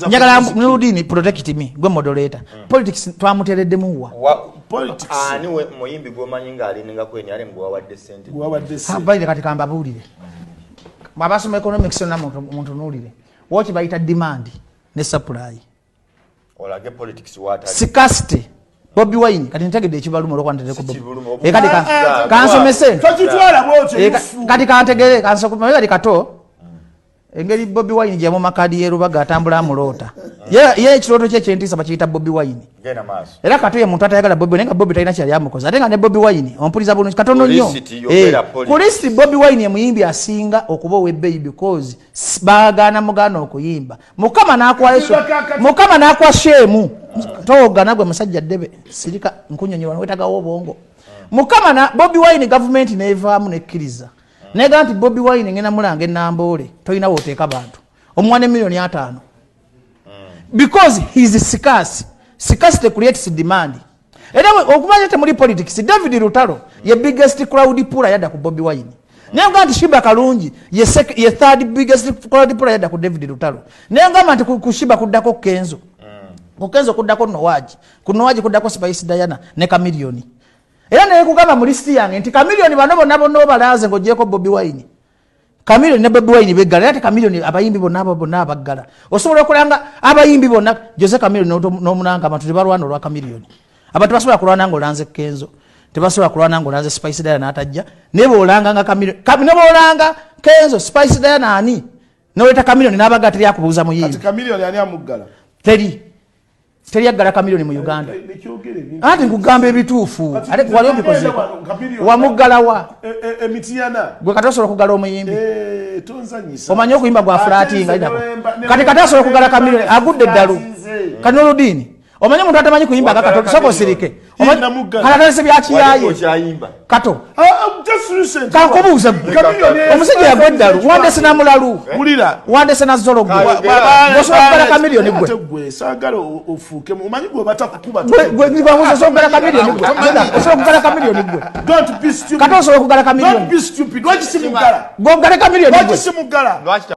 njagala Nurudini protect me gwe moderator politics twamuteredde muwa politics niwe muyimbi gwomanyinga ali ninga kweni ale mgwa wadde sente habaire kati kamba bulire mabasoma economics na muntu nulire wochi baita demand ne supply olage politics wata scarcity Bobby Wine kati ntegede ekibalumo lokwandere ko Bobby kati kansomese twatwala bwote kati kantegere kansokuma kati kato engeri Bobby Wine je mu makadi yerubaga atambula amulota ye ekiroto kye kyentisa bakiyita Bobby Wine gena maso era kato ye muntu atayagala Bobby nenga Bobby tayina kyali amukoza atenga ne Bobby Wine ompuliza bulungi katono nnyo polisi Bobby Wine muyimbi asinga okuba webbeyi because bagana mugano okuyimba mukama nakwa shemu toga nagwe musajja debe sirika nkunyonyola wetaga obongo mukama na Bobby Wine government nevaamu nekkiriza nega nti Bobby Wine ngena mulange nambole toyina woteeka bantu omwana milioni 5 because he is scarce scarcity creates demand era okumanya muri politics David Lutalo ye biggest crowd puller yada ku Bobby Wine nenga nti Shiba Kalungi ye third biggest crowd puller yada ku David Lutalo nenga nti kushiba kuddako Kenzo Kukenzo kuddako Nowaji kuddako Spice Diana ne Chameleone era naye kugamba mu list yange nti Chameleone bano balaze ngojeko Bobby Wine Chameleone ne Bobby Wine begala ate Chameleone abayimbi bonna baggala osobola okulanga abayimbi bonna Jose Chameleone n'omunanga abantu tebalwana olwa Chameleone abantu basobola kulwana ngo lanze Kenzo tebasobola kulwana ngo lanze Spice Diana n'atajja nebo olanga nga Chameleone nebo olanga Kenzo Spice Diana ani noweta Chameleone n'abaga teri akubuuza mu yimbi ati Chameleone ani amuggala teri yaggala Chameleone mu Uganda ati nkugamba ebituufu ate wali obikoze wamuggala wa emitiana gwe katosobola okugala omuyimbi tonzanyisa omanyi okuyimba gwa flatinga kati katasobola okugala Chameleone agudde eddalu kati Nurudini omanyi omuntu atamanyi kuyimba akakato soko sirike kalatalese byakiyaye kato kankubuuze omusajja yagwa eddalu wande sinamulalu wande sinazologwe osobola okugala Chameleone gwe saagala ofuuke omanyi gwe batakukuba osobola okugala Chameleone gwe osobola okugala Chameleone gwe don't be stupid kato osobola okugala Chameleone don't be stupid lwaki simugala gwe ogale Chameleone gwe lwaki simugala